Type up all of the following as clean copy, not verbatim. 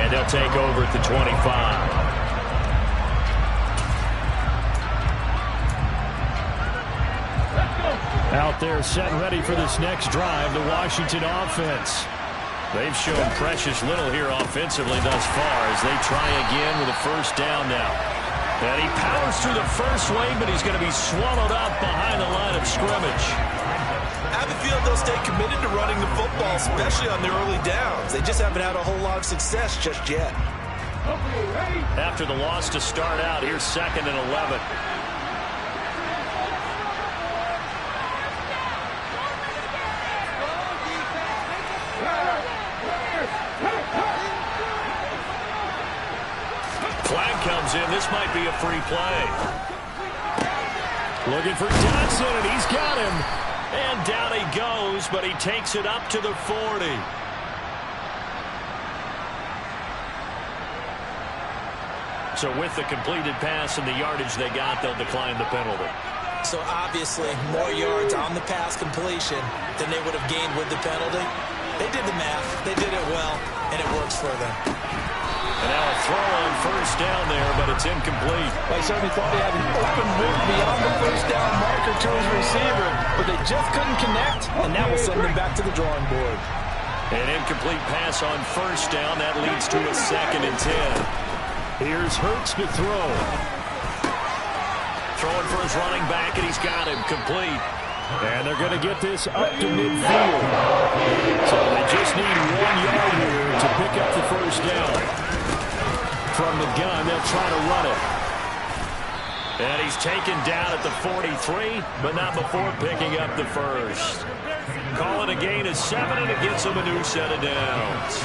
And they'll take over at the 25. Out there set and ready for this next drive, the Washington offense. They've shown precious little here offensively thus far as they try again with a first down now. And he powers through the first wave, but he's going to be swallowed up behind the line of scrimmage. I have a feeling they'll stay committed to running the football, especially on their early downs. They just haven't had a whole lot of success just yet. After the loss to start out, here's 2nd and 11. Flag comes in. This might be a free play. Looking for Johnson, and he's got him. And down he goes, but he takes it up to the 40. So with the completed pass and the yardage they got, they'll decline the penalty. So obviously more yards on the pass completion than they would have gained with the penalty. They did the math. They did it well, and it works for them. And now a throw on first down there, but it's incomplete. They certainly thought he had an open look beyond the first down marker to his receiver, but they just couldn't connect, and that will send them back to the drawing board. An incomplete pass on first down. That leads to a 2nd and 10. Here's Hurts to throw. Throwing for his running back, and he's got him complete. And they're going to get this up to midfield. So they just need 1 yard here to pick up the first down. From the gun, they'll try to run it. And he's taken down at the 43, but not before picking up the first. Call it a gain of 7, and it gets him a new set of downs.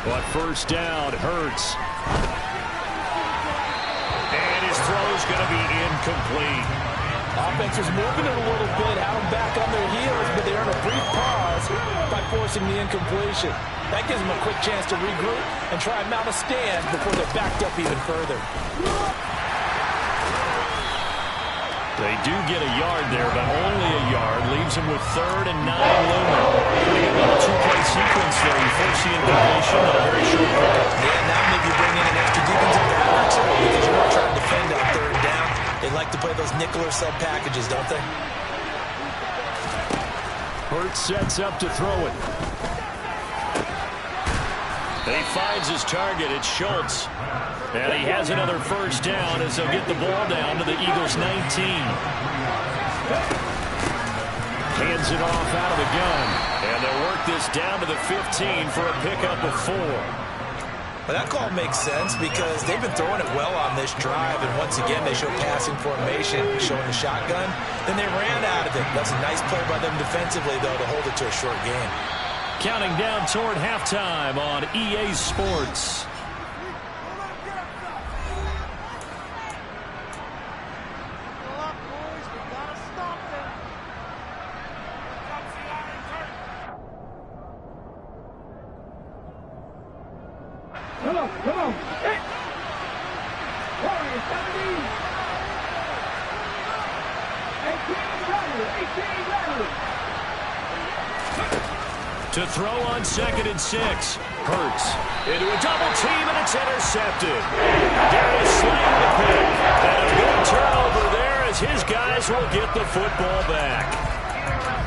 But first down hurts. And his throw's going to be incomplete. Offense was moving it a little bit, had them back on their heels, but they earned a brief pause by forcing the incompletion. That gives them a quick chance to regroup and try and mount a stand before they're backed up even further. They do get a yard there, but only a yard. Leaves them with 3rd and 9 looming. They get a little 2-play sequence there. You force the incompletion on a very short pickup. Yeah, now maybe bring in an extra defensive back or two because you're not trying to defend on 3rd down. They like to play those nickel or sub packages, don't they? Hurts sets up to throw it. He finds his target. It's Schultz. And he has another first down as they'll get the ball down to the Eagles' 19. Hands it off out of the gun. And they'll work this down to the 15 for a pickup of 4. Well, that call makes sense because they've been throwing it well on this drive, and once again they show passing formation, showing the shotgun. Then they ran out of it. That's a nice play by them defensively, though, to hold it to a short game. Counting down toward halftime on EA Sports. Come on. Hey. Warriors, 17. 18 rattle. To throw on 2nd and 6. Hurts into a double team, and it's intercepted. Darius slaying the pick. And a good turnover there as his guys will get the football back.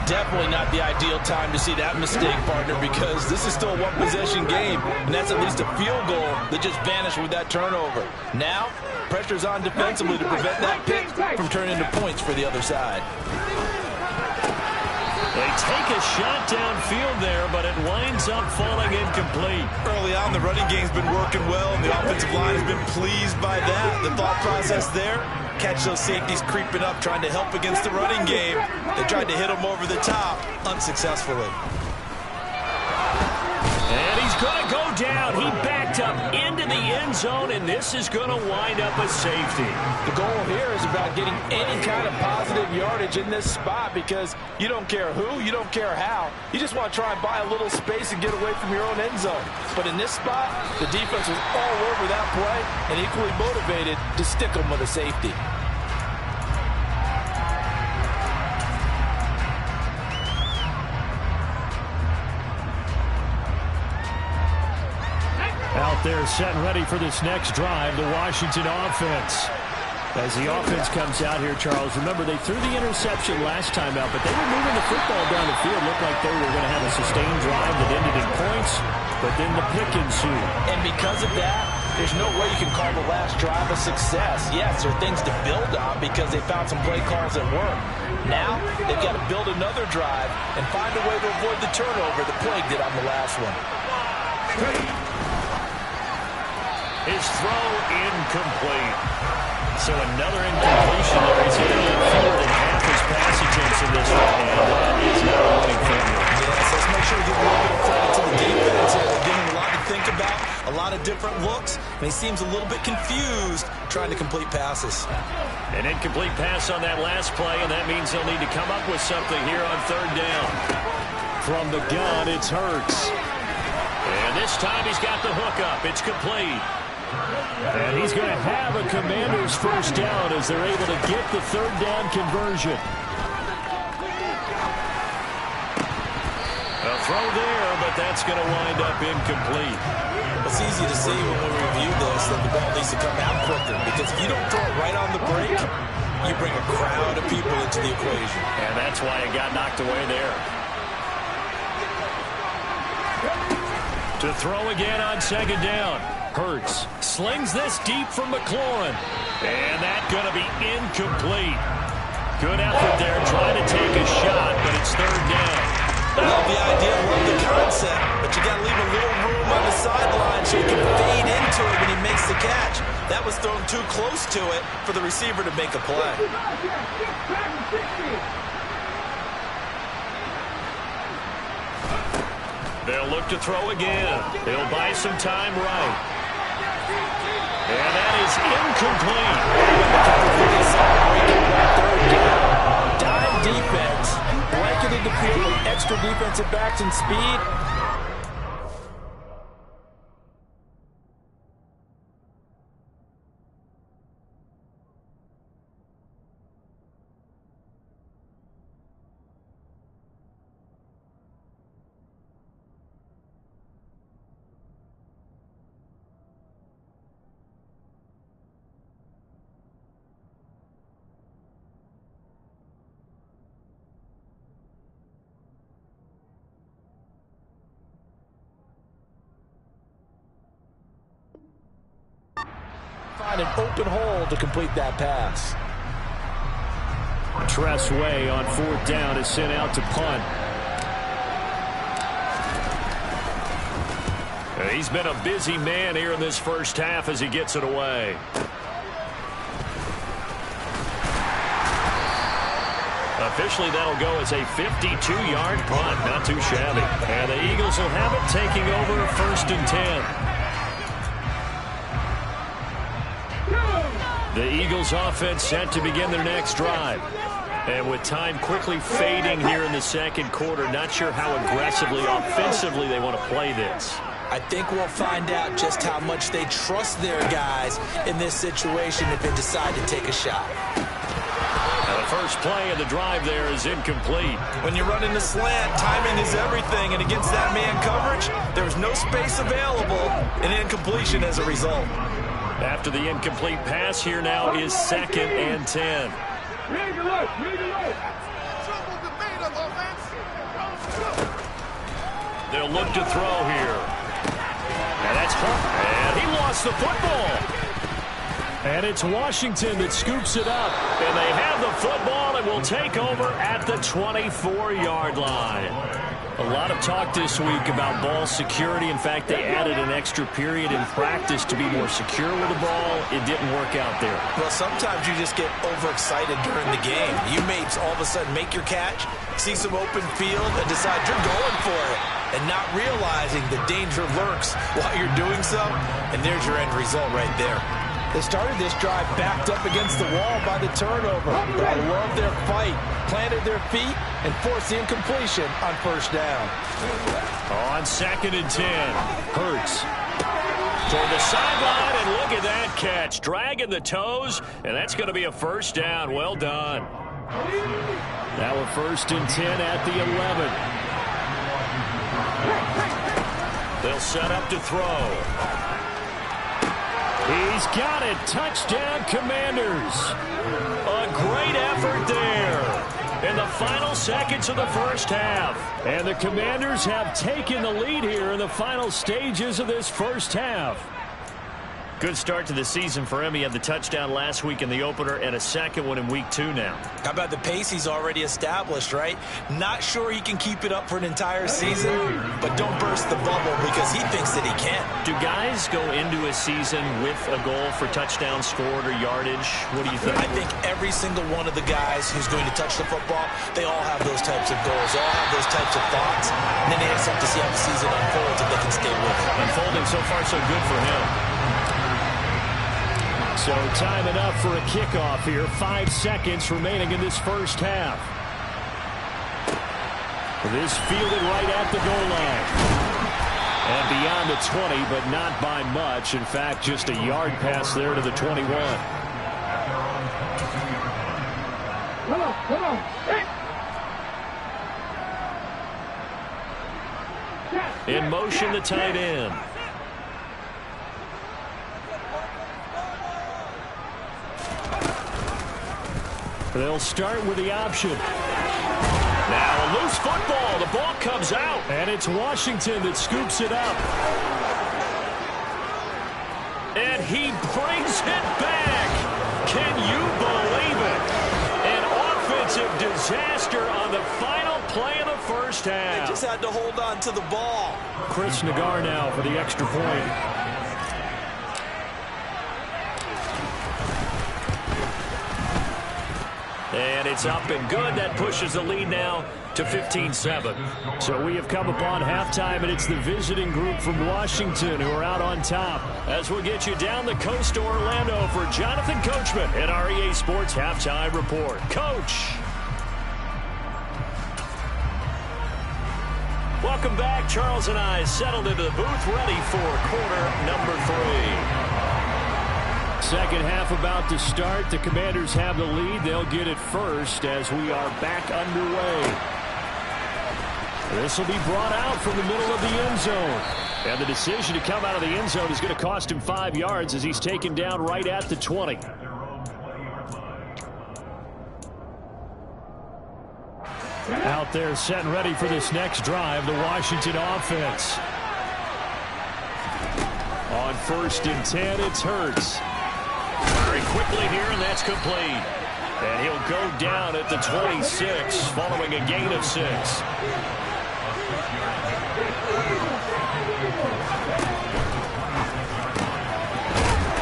Definitely not the ideal time to see that mistake, partner, because this is still a one-possession game, and that's at least a field goal that just vanished with that turnover. Now, pressure's on defensively to prevent that pick from turning into points for the other side. They take a shot downfield there, but it winds up falling incomplete. Early on, the running game's been working well, and the offensive line has been pleased by that. The thought process there, catch those safeties creeping up, trying to help against the running game. They tried to hit them over the top, unsuccessfully. And he's going to go down. He backed up into the end zone, and this is going to wind up a safety. The goal here is about getting any kind of positive yardage in this spot because you don't care who, you don't care how. You just want to try and buy a little space and get away from your own end zone. But in this spot, the defense was all over that play and equally motivated to stick them with a safety. They're set and ready for this next drive, the Washington offense. As the offense comes out here, Charles, remember they threw the interception last time out, but they were moving the football down the field. Looked like they were going to have a sustained drive that ended in points, but then the pick ensued. And because of that, there's no way you can call the last drive a success. Yes, there are things to build on because they found some play calls that work. Now, they've got to build another drive and find a way to avoid the turnover that plagued it on the last one. His throw incomplete. So another incompletion there. He's hitting fewer than half his pass attempts in this one, and that is not a winning formula. Yes, let's make sure to give a little bit of credit to the defense here. They're giving him a lot to think about, a lot of different looks, and he seems a little bit confused trying to complete passes. An incomplete pass on that last play, and that means they'll need to come up with something here on third down. From the gun, it's Hurts. And this time he's got the hook up. It's complete. And he's going to have a Commander's first down as they're able to get the third down conversion. A throw there, but that's going to wind up incomplete. It's easy to see when we review this that the ball needs to come out quicker, because if you don't throw it right on the break, you bring a crowd of people into the equation. And that's why it got knocked away there. To throw again on second down. Hurts slings this deep from McLaurin. And that's going to be incomplete. Good effort there trying to take a shot, but it's third down. Love the idea, love the concept, but you got to leave a little room on the sideline so he can fade into it when he makes the catch. That was thrown too close to it for the receiver to make a play. They'll look to throw again. They'll buy some time right. And that is incomplete. Dime defense, blanketed the field with extra defensive backs and speed. Find an open hole to complete that pass. Tressway on fourth down is sent out to punt. He's been a busy man here in this first half as he gets it away. Officially, that'll go as a 52-yard punt. Not too shabby. And the Eagles will have it, taking over first and 10. The Eagles offense set to begin their next drive. And with time quickly fading here in the second quarter, not sure how aggressively, offensively they want to play this. I think we'll find out just how much they trust their guys in this situation if they decide to take a shot. Now the first play of the drive there is incomplete. When you're running the slant, timing is everything, and against that man coverage, there's no space available, and incompletion as a result. After the incomplete pass, here now is second and 10. They'll look to throw here. And that's Hunt. And he lost the football. And it's Washington that scoops it up. And they have the football and will take over at the 24-yard line. A lot of talk this week about ball security. In fact, they added an extra period in practice to be more secure with the ball. It didn't work out there. Well, sometimes you just get overexcited during the game. You may all of a sudden make your catch, see some open field, and decide you're going for it, and not realizing the danger lurks while you're doing so, and there's your end result right there. They started this drive backed up against the wall by the turnover, but I love their fight. Planted their feet and forced the incompletion on first down. On second and 10, Hurts toward the sideline, and look at that catch. Dragging the toes, and that's going to be a first down. Well done. Now a first and 10 at the 11. They'll set up to throw. He's got it. Touchdown, Commanders. A great effort there in the final seconds of the first half. And the Commanders have taken the lead here in the final stages of this first half. Good start to the season for him. He had the touchdown last week in the opener and a second one in week 2 now. How about the pace he's already established, right? Not sure he can keep it up for an entire season, but don't burst the bubble because he thinks that he can. Do guys go into a season with a goal for touchdowns scored or yardage? What do you think? I think every single one of the guys who's going to touch the football, they all have those types of goals. They all have those types of thoughts. And then they just have to see how the season unfolds if they can stay with it. Unfolding so far so good for him. So time enough for a kickoff here. 5 seconds remaining in this first half. This fielded right at the goal line. And beyond the 20, but not by much. In fact, just a yard pass there to the 21. Come on. Hey. In motion, the tight end. They'll start with the option. Now a loose football. The ball comes out. And it's Washington that scoops it up. And he brings it back. Can you believe it? An offensive disaster on the final play of the first half. They just had to hold on to the ball. Chris Nagar now for the extra point. And it's up and good. That pushes the lead now to 15-7. So we have come upon halftime, and it's the visiting group from Washington who are out on top. As we'll get you down the coast to Orlando for Jonathan Coachman at our EA Sports Halftime Report. Coach. Welcome back. Charles and I settled into the booth, ready for quarter number 3. Second half about to start. The Commanders have the lead. They'll get it first as we are back underway. This will be brought out from the middle of the end zone. And the decision to come out of the end zone is going to cost him 5 yards as he's taken down right at the 20. Out there set and ready for this next drive, the Washington offense. On 1st and 10, it's Hurts. Very quickly here, and that's complete. And he'll go down at the 26, following a gain of 6.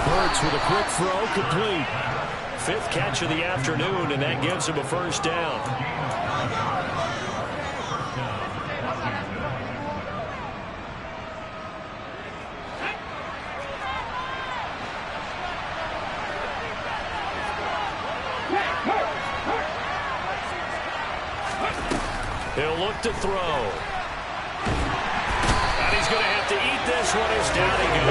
Hurts with a quick throw, complete. 5th catch of the afternoon, and that gives him a first down. He'll look to throw. And he's going to have to eat this one as down he goes.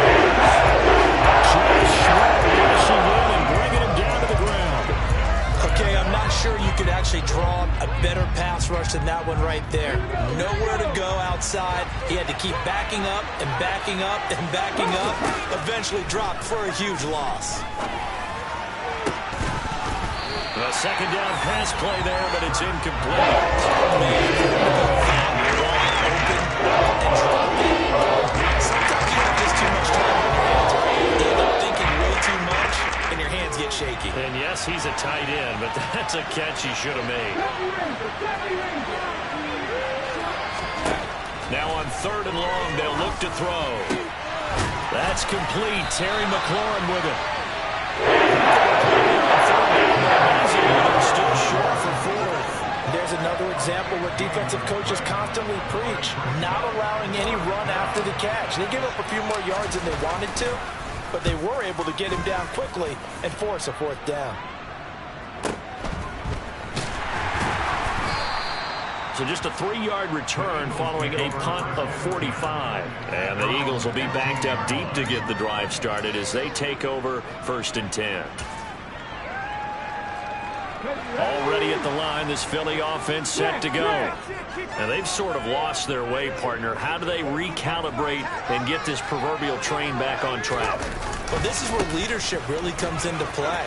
Just rushing in and bringing him down to the ground. Okay, I'm not sure you could actually draw a better pass rush than that one right there. Nowhere to go outside. He had to keep backing up and backing up and backing up. Eventually dropped for a huge loss. A second down pass play there, but it's incomplete. Sometimes you have just too much time on your hands. You end up thinking way too much, and your hands get shaky. And yes, he's a tight end, but that's a catch he should have made. Now on 3rd and long, they'll look to throw. That's complete. Terry McLaurin with it. Still short for 4th. There's another example where defensive coaches constantly preach, not allowing any run after the catch. They give up a few more yards than they wanted to, but they were able to get him down quickly and force a 4th down. So just a 3-yard return following a punt of 45. And the Eagles will be backed up deep to get the drive started as they take over 1st and 10. Already at the line, this Philly offense set to go. Now they've sort of lost their way, partner. How do they recalibrate and get this proverbial train back on track? Well, this is where leadership really comes into play.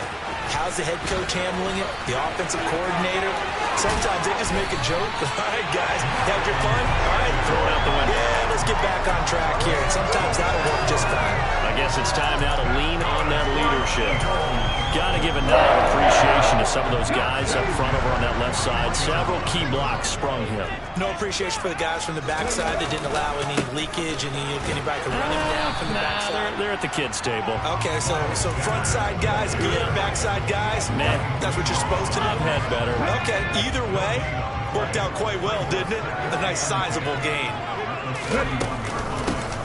How's the head coach handling it? The offensive coordinator? Sometimes they just make a joke. All right, guys, had your fun? All right, Throw it out the window. Yeah, let's get back on track here. And sometimes that'll work just fine. I guess it's time now to lean on that leadership. Got to give a nod of appreciation to some of those guys up front over on that left side. Several key blocks sprung him. No appreciation for the guys from the backside that didn't allow any leakage and anybody could run him down from the backside. They're at the kids' table. Okay, so front side guys, good. Backside guys, Man, that's what you're supposed to do. I've had better. Okay, either way, worked out quite well, didn't it? A nice sizable gain.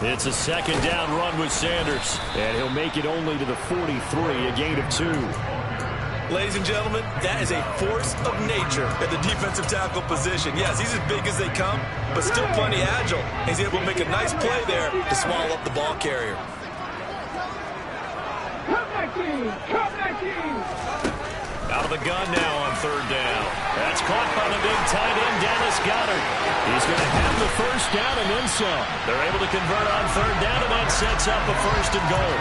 It's a second down run with Sanders, and he'll make it only to the 43, a gain of 2. Ladies and gentlemen, that is a force of nature at the defensive tackle position. Yes, he's as big as they come, but still plenty agile. He's able to make a nice play there to swallow up the ball carrier. Out of the gun now on third down. That's caught by the big tight end, Dallas Goedert. He's going to have the first down and then some. They're able to convert on third down, and that sets up a first and goal.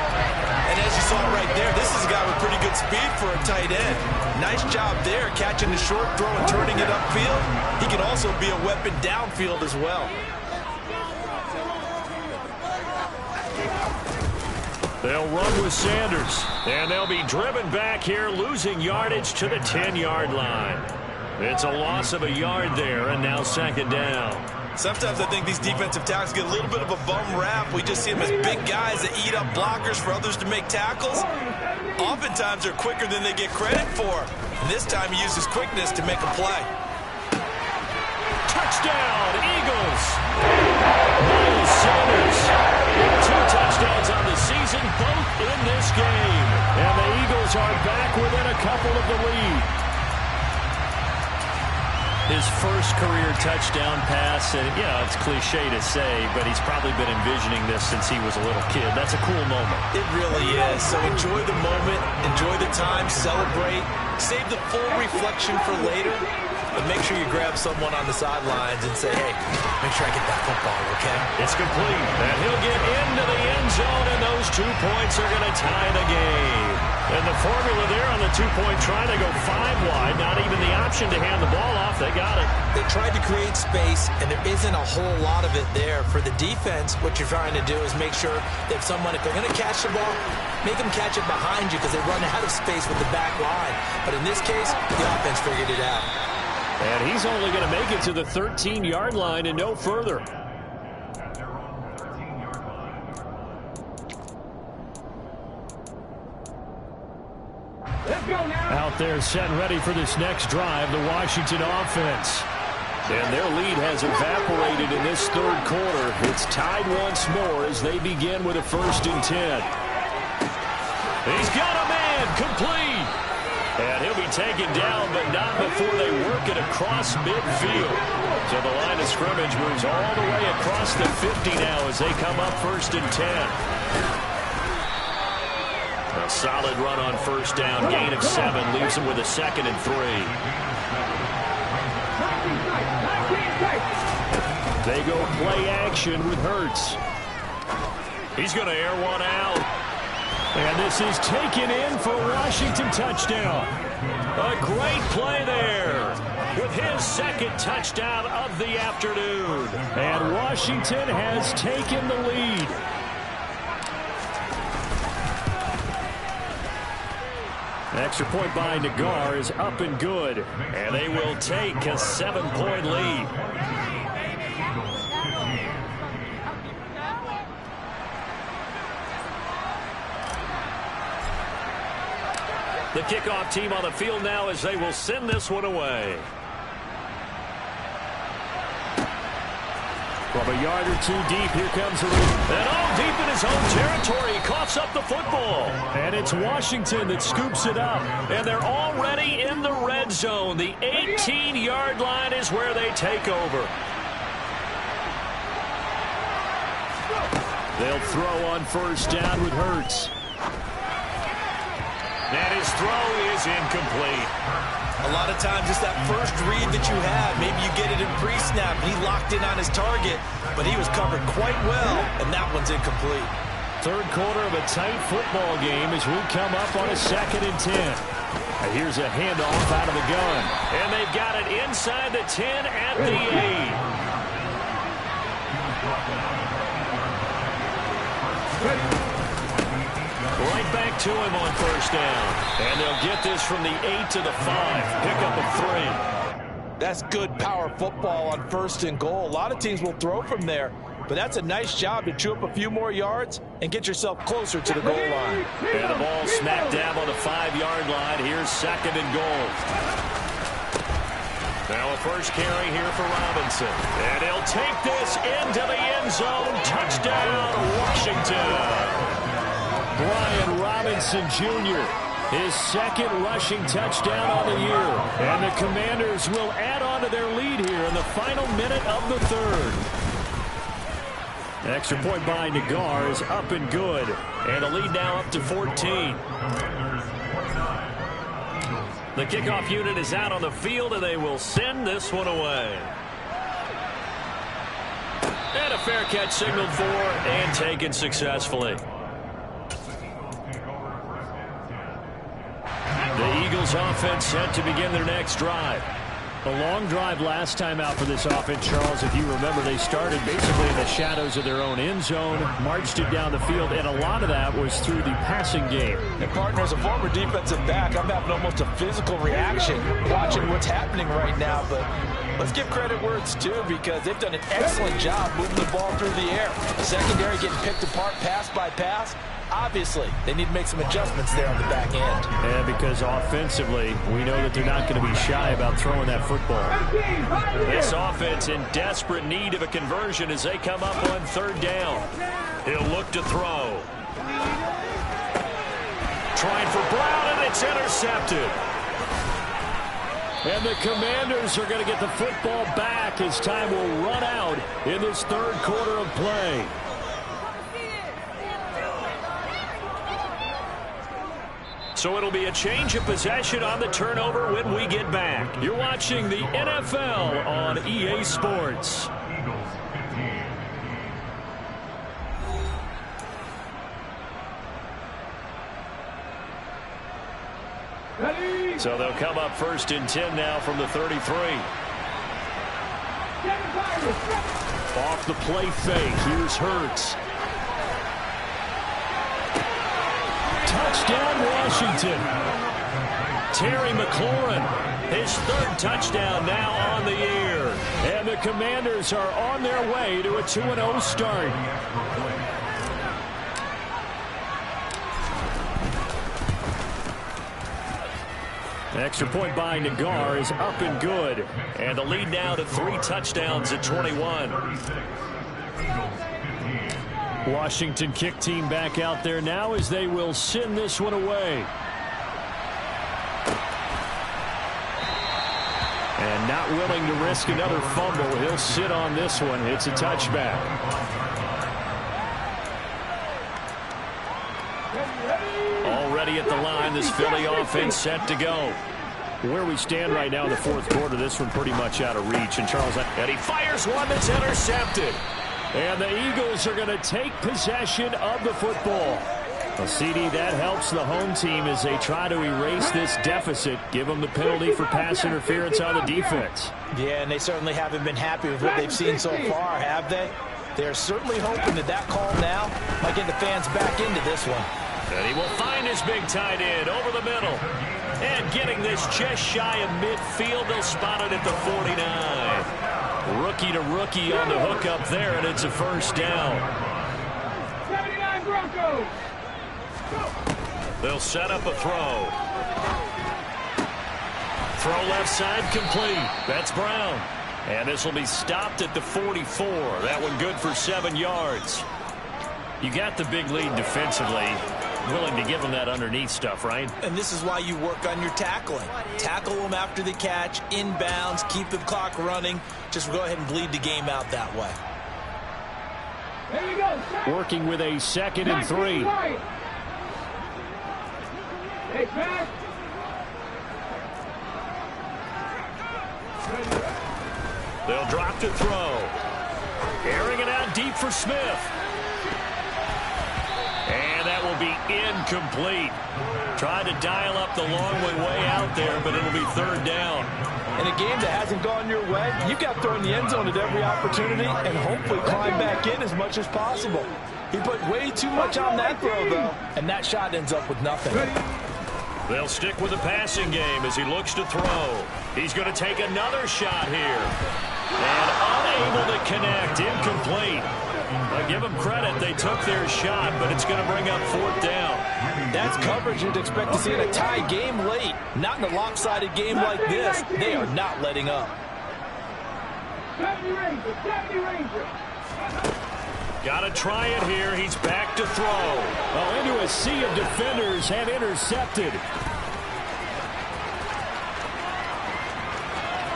And as you saw right there, this is a guy with pretty good speed for a tight end. Nice job there, catching the short throw and turning it upfield. He can also be a weapon downfield as well. They'll run with Sanders, and they'll be driven back here, losing yardage to the 10-yard line. It's a loss of a yard there, and now second down. Sometimes I think these defensive tackles get a little bit of a bum rap. We just see them as big guys that eat up blockers for others to make tackles. Oftentimes they're quicker than they get credit for. And this time he uses quickness to make a play. Touchdown, Eagles! Miles Sanders with 2 touchdowns on the season, both in this game. And the Eagles are back within a couple of the lead. His first career touchdown pass, and it's cliche to say, but he's probably been envisioning this since he was a little kid. That's a cool moment. It really is. So enjoy the moment, enjoy the time, celebrate, save the full reflection for later, but make sure you grab someone on the sidelines and say, hey, make sure I get that football, okay? It's complete, and he'll get into the end zone, and those 2 points are going to tie the game. And the formula there on the 2-point try to go 5 wide, not even the option to hand the ball off. They got it. They tried to create space, and there isn't a whole lot of it there. For the defense, what you're trying to do is make sure that if they're going to catch the ball, make them catch it behind you because they run out of space with the back line. But in this case, the offense figured it out. And he's only going to make it to the 13-yard line and no further. Out there set and ready for this next drive, the Washington offense. And their lead has evaporated in this third quarter. It's tied once more as they begin with a 1st and 10. He's got a man, complete. And he'll be taken down, but not before they work it across midfield. So the line of scrimmage moves all the way across the 50 now as they come up 1st and 10. A solid run on 1st down, gain of 7, leaves them with a 2nd and 3. They go play action with Hurts. He's going to air one out. And this is taken in for a Washington touchdown. A great play there with his 2nd touchdown of the afternoon. And Washington has taken the lead. Extra point by Nagar is up and good. And they will take a 7-point lead. The kickoff team on the field now as they will send this one away. From a yard or 2 deep, here comes the lead. And all deep in his own territory, he coughs up the football. And it's Washington that scoops it up. And they're already in the red zone. The 18-yard line is where they take over. They'll throw on 1st down with Hurts. And his throw is incomplete. A lot of times it's that first read that you have. Maybe you get it in pre-snap. He locked in on his target, but he was covered quite well, and that one's incomplete. Third quarter of a tight football game as we come up on a 2nd and 10. And here's a handoff out of the gun. And they've got it inside the 10 at the 8. Right back to him on 1st down. And they'll get this from the 8 to the 5. Pickup of 3. That's good power football on 1st and goal. A lot of teams will throw from there, but that's a nice job to chew up a few more yards and get yourself closer to the goal line. And the ball smack dab on the 5-yard line. Here's 2nd and goal. Now a first carry here for Robinson. And he'll take this into the end zone. Touchdown, Washington. Brian Robinson Jr., his 2nd rushing touchdown on the year. And the Commanders will add on to their lead here in the final minute of the 3rd. Extra point by Nagar is up and good. And the lead now up to 14. The kickoff unit is out on the field, and they will send this one away. And a fair catch signaled for and taken successfully. The Eagles offense set to begin their next drive. A long drive last time out for this offense, Charles. If you remember, they started basically in the shadows of their own end zone, marched it down the field, and a lot of that was through the passing game. And, partner, as a former defensive back, I'm having almost a physical reaction watching what's happening right now. But let's give credit where it's due, because they've done an excellent job moving the ball through the air. Secondary getting picked apart pass by pass. Obviously, they need to make some adjustments there on the back end. And because offensively, we know that they're not going to be shy about throwing that football. This offense in desperate need of a conversion as they come up on 3rd down. He'll look to throw. Trying for Brown, and it's intercepted. And the Commanders are going to get the football back as time will run out in this 3rd quarter of play. So it'll be a change of possession on the turnover when we get back. You're watching the NFL on EA Sports. So they'll come up 1st and 10 now from the 33. Off the play fake. Here's Hurts. Touchdown, Washington. Terry McLaurin, his 3rd touchdown now on the year. And the Commanders are on their way to a 2-0 start. Extra point by Nagar is up and good. And the lead now to 3 touchdowns at 21. Washington kick team back out there now as they will send this one away. And not willing to risk another fumble. He'll sit on this one. It's a touchback. Already at the line, this Philly offense set to go. Where we stand right now in the 4th quarter, this one pretty much out of reach. And Charles, and he fires one that's intercepted. And the Eagles are going to take possession of the football. Well, CD, that helps the home team as they try to erase this deficit. Give them the penalty for pass interference on the defense. Yeah, and they certainly haven't been happy with what they've seen so far, have they? They're certainly hoping that that call now might get the fans back into this one. And he will find his big tight end over the middle. And getting this just shy of midfield, they'll spot it at the 49. Rookie to rookie on the hook up there, and it's a 1st down. 79 Broncos. They'll set up a throw. Throw left side complete. That's Brown. And this will be stopped at the 44. That one good for 7 yards. You got the big lead defensively. Willing to give them that underneath stuff, right? And this is why you work on your tackling. Tackle them after the catch, inbounds, keep the clock running. Just go ahead and bleed the game out that way. There you go. Working with a 2nd and 3. Hey, pass. They'll drop to throw. Airing it out deep for Smith. will be incomplete. Tried to dial up the long way out there, but it'll be third down. In a game that hasn't gone your way, you've got to throw in the end zone at every opportunity and hopefully climb back in as much as possible. He put way too much on that throw, though, and that shot ends up with nothing. They'll stick with the passing game as he looks to throw. He's going to take another shot here. And unable to connect, incomplete. I give them credit, they took their shot, but it's going to bring up fourth down. That's coverage you'd expect to see in a tie game late. Not in a lopsided game like this. They are not letting up. 70 Ranger. Got to try it here. He's back to throw. Well, into a sea of defenders and intercepted.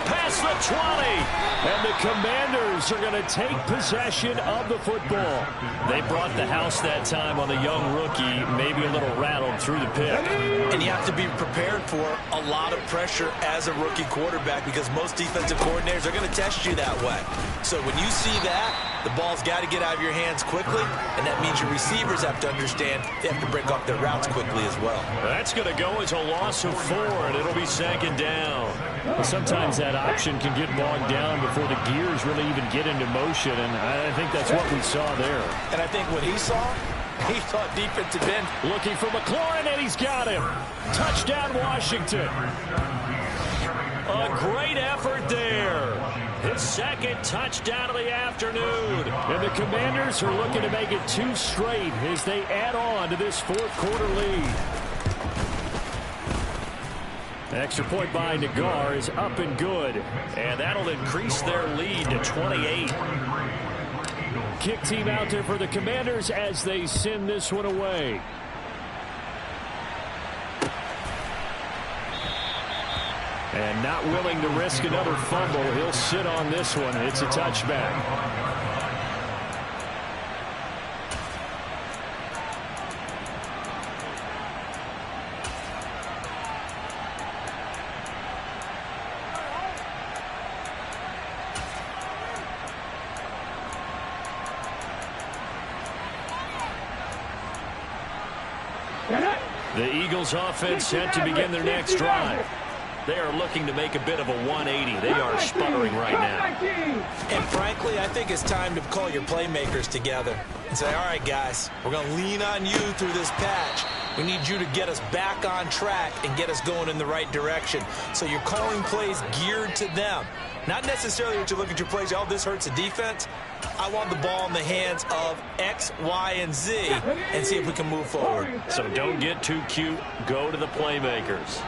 Past the 20. And the Commanders are going to take possession of the football. They brought the house that time on the young rookie, maybe a little rattled through the pick. And you have to be prepared for a lot of pressure as a rookie quarterback because most defensive coordinators are going to test you that way. So when you see that, the ball's got to get out of your hands quickly, and that means your receivers have to understand they have to break off their routes quickly as well. That's going to go as a loss of 4, and it'll be second down. Well, sometimes that option can get bogged down before the gears really even get into motion, and I think that's what we saw there. And I think what he saw defensive end looking for McLaurin, and he's got him. Touchdown, Washington. A great effort there. His second touchdown of the afternoon. And the Commanders are looking to make it 2 straight as they add on to this fourth quarter lead. An extra point by Nagar is up and good. And that'll increase their lead to 28. Kick team out there for the Commanders as they send this one away. And not willing to risk another fumble. He'll sit on this one. It's a touchback. The Eagles offense set to begin their next drive. They are looking to make a bit of a 180. They are sputtering right now. And frankly, I think it's time to call your playmakers together and say, all right, guys, we're going to lean on you through this patch. We need you to get us back on track and get us going in the right direction. So you're calling plays geared to them. Not necessarily that you look at your plays, oh, this hurts the defense. I want the ball in the hands of X, Y, and Z and see if we can move forward. So don't get too cute. Go to the playmakers.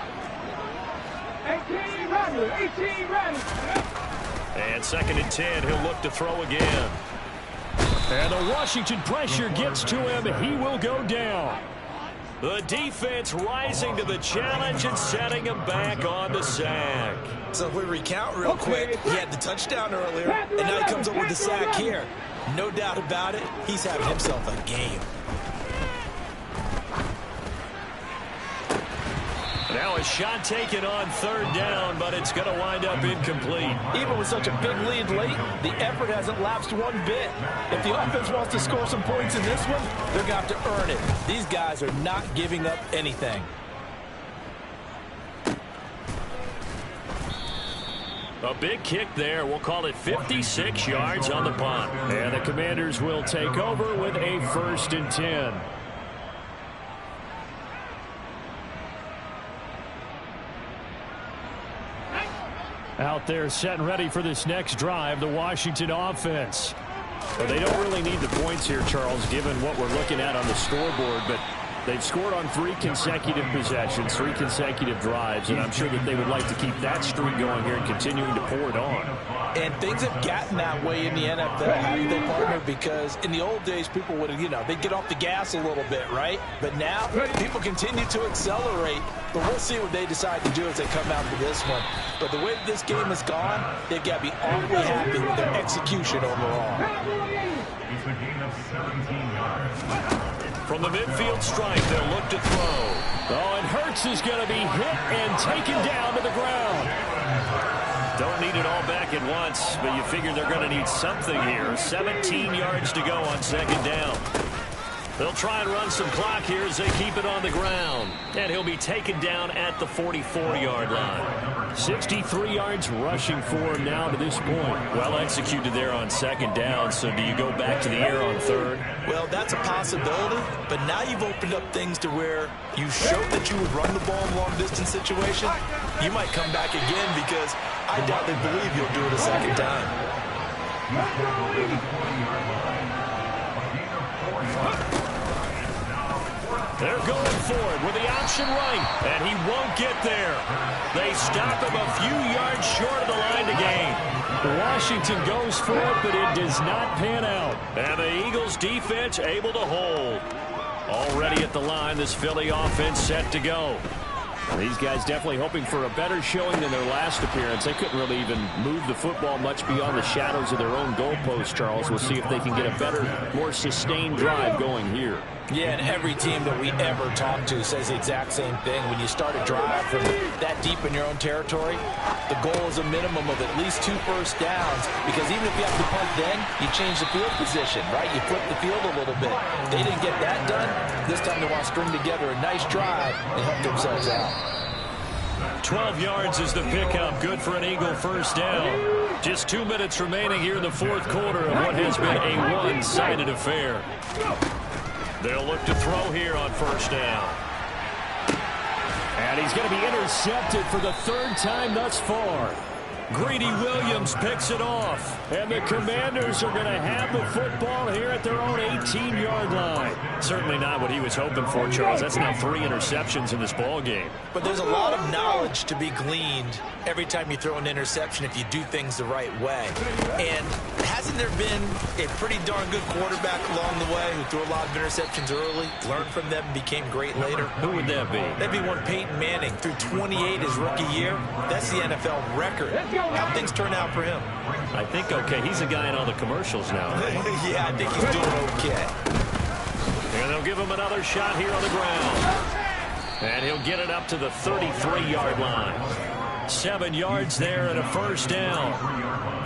18 ready. And second and 10, he'll look to throw again. And the Washington pressure gets to him. He will go down. The defense rising to the challenge and setting him back on the sack. So if we recount real quick, he had the touchdown earlier, and now he comes up with the sack here. No doubt about it, he's having himself a game. Now a shot taken on third down, but it's going to wind up incomplete. Even with such a big lead late, the effort hasn't lapsed one bit. If the offense wants to score some points in this one, they're going to have to earn it. These guys are not giving up anything. A big kick there. We'll call it 56 yards on the punt. And the Commanders will take over with a 1st and 10. Out there set and ready for this next drive, the Washington offense. Well, they don't really need the points here, Charles, given what we're looking at on the scoreboard, but they've scored on 3 consecutive possessions, 3 consecutive drives, and I'm sure that they would like to keep that streak going here and continuing to pour it on. And things have gotten that way in the NFL, haven't they, partner? Because in the old days, people would have, they'd get off the gas a little bit, right? But now, people continue to accelerate. But we'll see what they decide to do as they come out to this one. But the way this game has gone, they've got to be awfully happy with their execution overall. From the midfield stripe, they'll look to throw. Oh, and Hurts is going to be hit and taken down to the ground. Don't need it all back at once, but you figure they're going to need something here. 17 yards to go on second down. They'll try and run some clock here as they keep it on the ground. And he'll be taken down at the 44-yard line. 63 yards rushing for him now to this point. Well executed there on second down. So do you go back to the air on third? Well, that's a possibility. But now you've opened up things to where you showed that you would run the ball in long-distance situation. You might come back again because I doubt they believe you'll do it a second time. They're going for it with the option right, and he won't get there. They stop him a few yards short of the line to gain. Washington goes for it, but it does not pan out. And the Eagles defense able to hold. Already at the line, this Philly offense set to go. These guys definitely hoping for a better showing than their last appearance. They couldn't really even move the football much beyond the shadows of their own goalpost, Charles. We'll see if they can get a better, more sustained drive going here. Yeah, and every team that we ever talk to says the exact same thing. When you start a drive from that deep in your own territory, the goal is a minimum of at least 2 first downs, because even if you have to punt then, you change the field position, right? You flip the field a little bit. They didn't get that done. This time they want to string together a nice drive and help themselves out. 12 yards is the pickup. Good for an Eagle first down. Just 2 minutes remaining here in the fourth quarter of what has been a one-sided affair. They'll look to throw here on first down. And he's going to be intercepted for the 3rd time thus far. Greedy Williams picks it off. And the Commanders are going to have the football here at their own 18-yard line. Certainly not what he was hoping for, Charles. That's now 3 interceptions in this ball game. But there's a lot of knowledge to be gleaned every time you throw an interception if you do things the right way. And hasn't there been a pretty darn good quarterback along the way who threw a lot of interceptions early, learned from them, and became great later? Who would that be? That'd be one Peyton Manning. Threw 28 his rookie year. That's the NFL record. How things turn out for him? I think okay. He's a guy in all the commercials now. Right? Yeah, I think he's doing okay. And they'll give him another shot here on the ground. And he'll get it up to the 33-yard line. 7 yards there and a first down.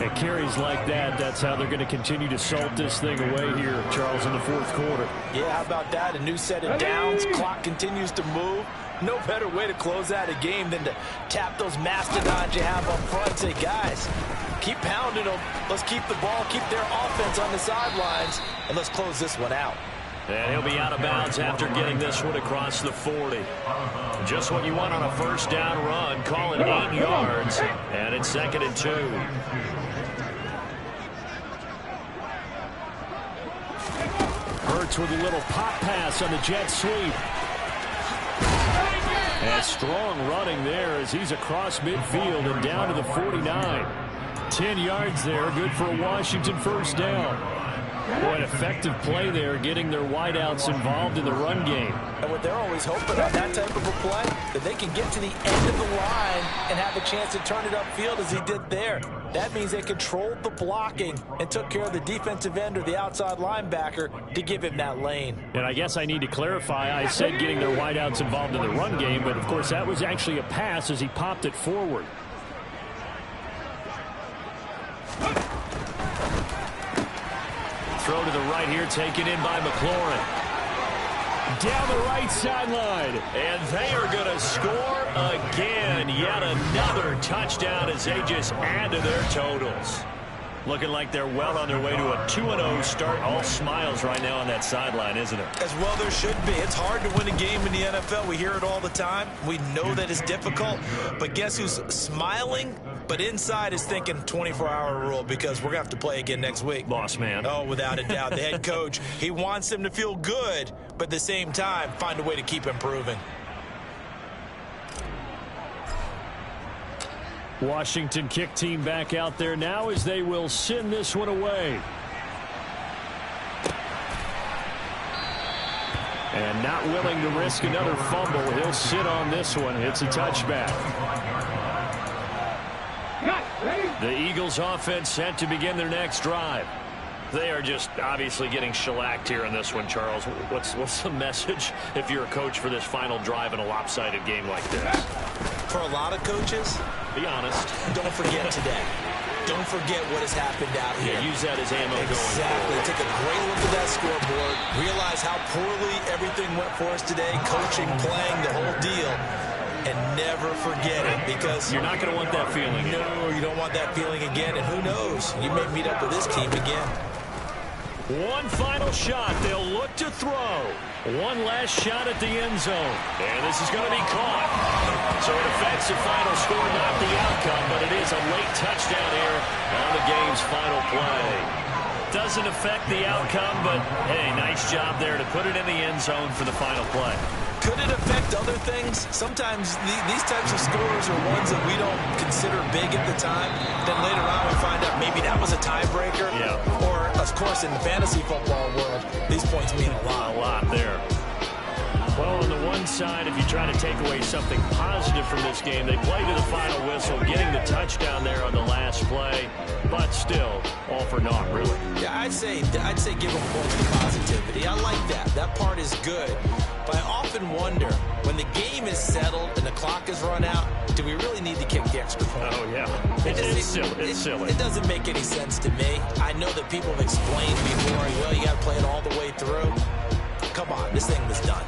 It carries like that. That's how they're going to continue to salt this thing away here, Charles, in the fourth quarter. Yeah, how about that? A new set of downs. Clock continues to move. No better way to close out a game than to tap those mastodons you have up front and say, guys, keep pounding them. Let's keep the ball, keep their offense on the sidelines, and let's close this one out. And he'll be out of bounds after getting this one across the 40. Just what you want on a first down run. Call it 8 yards, and it's 2nd and 2. Hurts with a little pop pass on the jet sweep. And strong running there as he's across midfield and down to the 49. 10 yards there, good for a Washington first down. Boy, an effective play there, getting their wideouts involved in the run game. And what they're always hoping on that type of a play, that they can get to the end of the line and have a chance to turn it upfield as he did there. That means they controlled the blocking and took care of the defensive end or the outside linebacker to give him that lane. And I guess I need to clarify, I said getting their wideouts involved in the run game, but of course that was actually a pass as he popped it forward. Throw to the right here, taken in by McLaurin. Down the right sideline. And they are going to score again. Yet another touchdown as they just add to their totals. Looking like they're well on their way to a 2-0 start. All smiles right now on that sideline, isn't it? As well there should be. It's hard to win a game in the NFL. We hear it all the time. We know that it's difficult. But guess who's smiling? But inside is thinking 24-hour rule because we're going to have to play again next week. Boss man. Oh, without a doubt. The head coach, he wants them to feel good, but at the same time, find a way to keep improving. Washington kick team back out there now as they will send this one away. And not willing to risk another fumble. He'll sit on this one. It's a touchback. The Eagles offense set to begin their next drive. They are just obviously getting shellacked here in this one, Charles. What's the message if you're a coach for this final drive in a lopsided game like this? For a lot of coaches, be honest. don't forget today. don't forget what has happened out here. Yeah, use that as ammo going forward. Exactly. Take a great look at that scoreboard. Realize how poorly everything went for us today. Coaching, playing, the whole deal. And never forget it, because you're not going to want that feeling. No, you don't want that feeling again. And who knows? You may meet up with this team again. One final shot. They'll look to throw. One last shot at the end zone. And this is going to be caught. So it affects the final score, not the outcome, but it is a late touchdown here on the game's final play. Doesn't affect the outcome, but, hey, nice job there to put it in the end zone for the final play. Could it affect other things? Sometimes these types of scores are ones that we don't consider big at the time. Then later on we find out maybe that was a tiebreaker. Yeah. Or, of course, in the fantasy football world, these points mean a lot. A lot there. Well, on the one side, if you try to take away something positive from this game, they play to the final whistle, getting the touchdown there on the last play, but still, all for naught, really. Yeah, I'd say give them points for positivity. I like that. That part is good. But I often wonder, when the game is settled and the clock is run out, do we really need to kick the extra point? Oh, yeah. It's silly. It's silly. It doesn't make any sense to me. I know that people have explained before, well, you got to play it all the way through. Come on, this thing was done.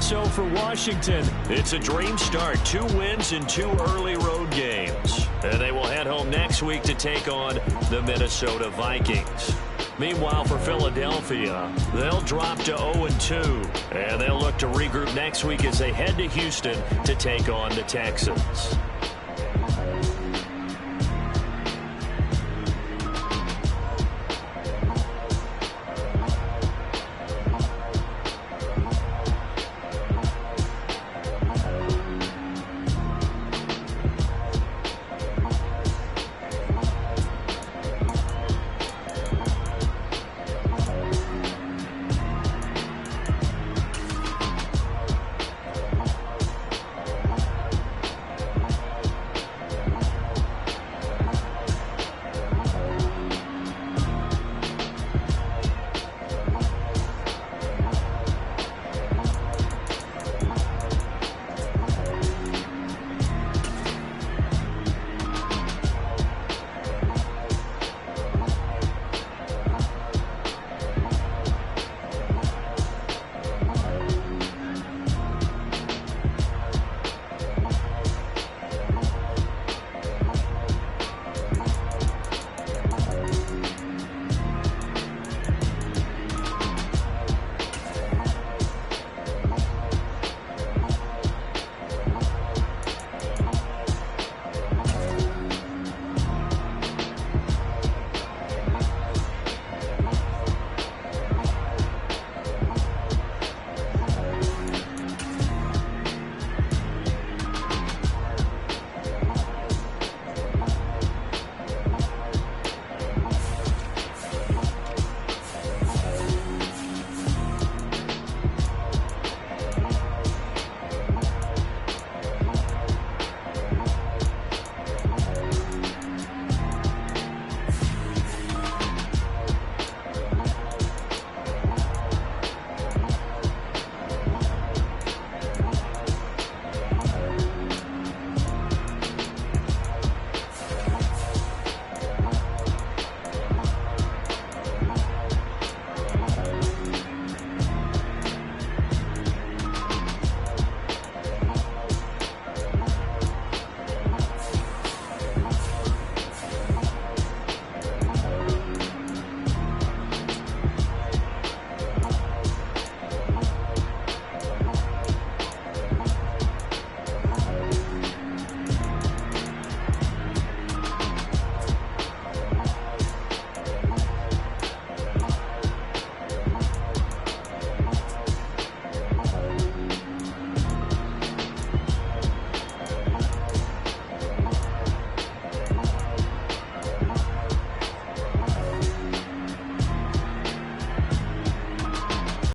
So for Washington, it's a dream start. 2 wins in 2 early road games. And they will head home next week to take on the Minnesota Vikings. Meanwhile, for Philadelphia, they'll drop to 0-2. And they'll look to regroup next week as they head to Houston to take on the Texans.